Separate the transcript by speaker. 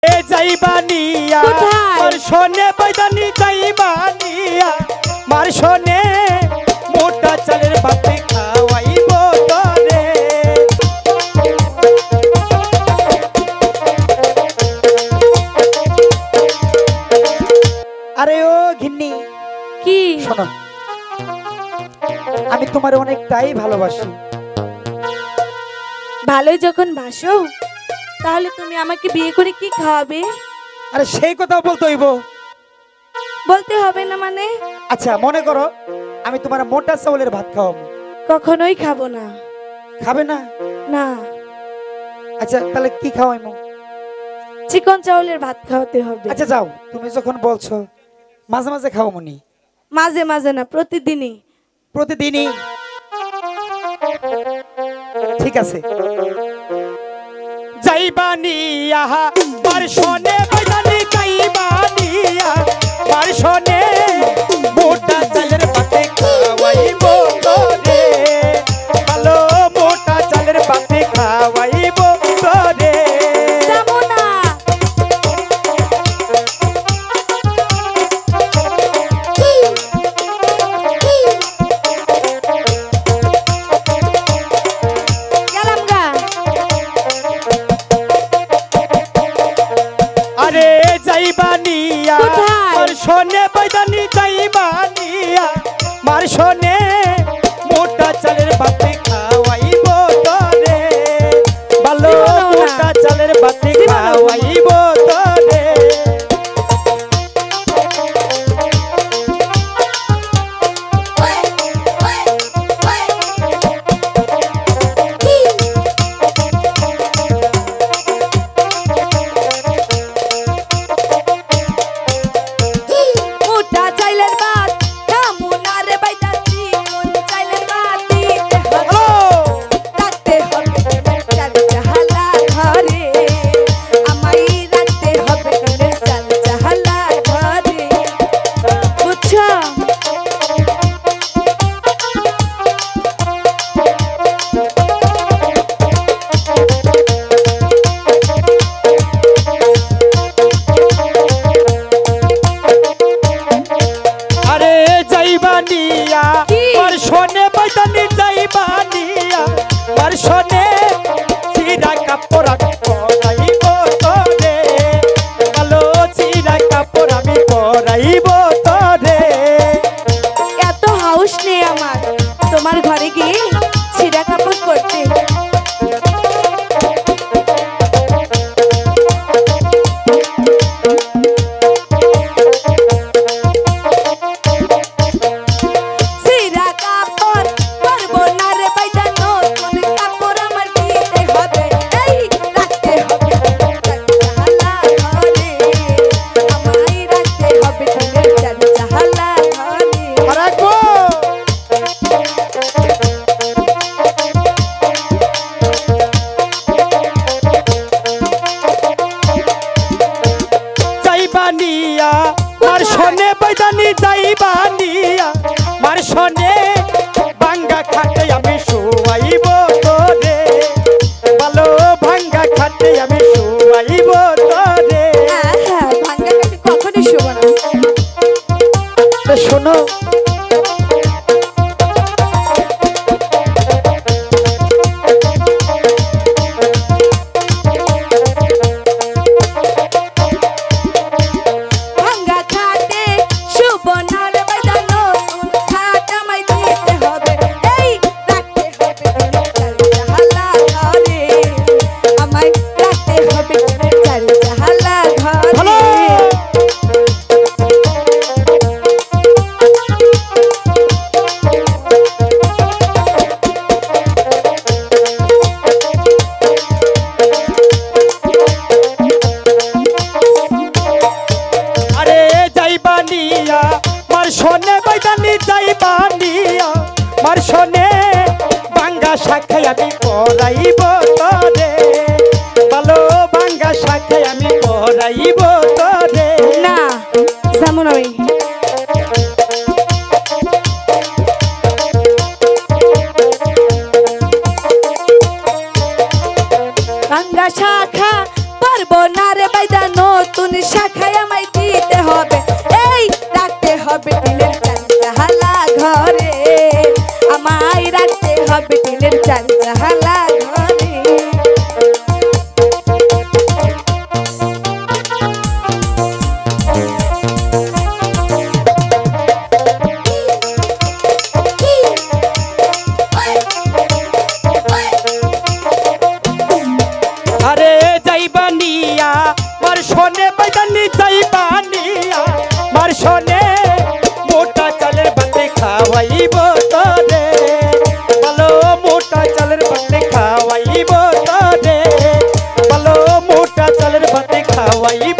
Speaker 1: যাইবানিয়া মার শোনে বৈদানি যাইবানিয়া মার শোনে মোটা চালের বাপে খাওয়াইব তোরে। আরে ও ঘিন্নি
Speaker 2: কি
Speaker 1: শোনো, আমি তোমার অনেকটাই ভালোবাসি।
Speaker 2: ভালোই যখন বাসো তাহলে তুমি আমাকে বিয়ে করে কি খাওয়াবে?
Speaker 1: আরে সেই কথা বলতে হইব।
Speaker 2: বলতে হবে না মানে?
Speaker 1: আচ্ছা মনে করো আমি তোমার মোটা চাউলের ভাত খাওয়াবো।
Speaker 2: কখনোই খাবো না।
Speaker 1: খাবে না?
Speaker 2: না।
Speaker 1: আচ্ছা তাহলে কি খাওয়াইমো?
Speaker 2: চিকন চাউলের ভাত খাওয়াতে হবে।
Speaker 1: আচ্ছা যাও, তুমি যখন বলছো মাঝে মাঝে খাওয়ামনি।
Speaker 2: মাঝে মাঝে না, প্রতিদিনই।
Speaker 1: প্রতিদিনই? ঠিক আছে। যাইবানিয়া মার শোনে বৈদানি যাইবানিয়া মার শোনে মোটা চালের ভাতে খাওয়াইব তোরে। ভালো মোটা চালের ভাতে খাওয়াইব তোরে।
Speaker 2: যাবো না। গেলাম গা।
Speaker 1: আরে যাইবানিয়া
Speaker 2: কোথায়?
Speaker 1: মার শোনে বৈদানি যাইবানিয়া মার শোনে মোটা চালের ভাতে খাওয়াইব তোরে। ভালো মোটা চালের ভাতে খাওয়াইব তোরে।
Speaker 2: মোটা চাইলের ভাত খামু না রে বাইদা, চিকন চাইলের ভাত দিতে হবে। রাখতে হবে প্রেমের চাল চাহালা ঘরে, আমায় রাখতে হবে প্রেমের চাল চাহালা ঘরে। বুঝছো?
Speaker 1: আরে যাইবানিয়া
Speaker 2: কি?
Speaker 1: মার শোনে বৈদানি যাইবানিয়া মার শোনে চিরা কাপড় আমি পরাইব তোরে। ভালো চিরা কাপড় আমি পরাইব তোরে।
Speaker 2: এত হাউস নেই আমার তোমার ঘরে গিয়ে ছিঁড়া কাপড় করতে। ছিঁড়া কাপড় পরবো না রে বাইদা, নতুন কাপড় আমার দিতে হবে। এই রাখতে হবে চাহালা ঘরে, আমায় রাখতে হবে চাহালা ঘরে।
Speaker 1: রাখবো। যাইবানিয়া মার শোনে বৈদানি যাইবানিয়া মার শোনে ভাঙ্গা খাটে আমি শুয়াইব তোরে। ভালো ভাঙ্গা খাটে আমি শুয়াইব তোরে।
Speaker 2: হ্যাঁ, ভাঙ্গা কাটে কখনোই শোবো না।
Speaker 1: তো শোনো,
Speaker 2: ভাঙ্গা খাটে শোবো না রে বাইদা, নতুন খাট আমায় দিতে হবে। এই রাখতে হবে চাল চাহালা ঘরে, আমায় রাখতে হবে চাল চাহালা
Speaker 1: ভালো।
Speaker 2: ঘরে।
Speaker 1: আরে যাইবানিয়া মার শোনে বৈদানি যাইবানিয়া মার শোনে ভাঙ্গা শাখায় আমি পরাইব তোরে। ভালো ভাঙ্গা শাখায় আমি পরাইব তোরে।
Speaker 2: না যেমন আমি ভাঙ্গা শাখা পারবো না রে বাইদা,
Speaker 1: मार सोने बैदनी जाइबानिया मार सोने मोटा चलेर बाटे खावाइबो तोरे बलो मोटा चलेर बाटे खावाइबो तोरे बलो मोटा चलेर बाटे खावाइबो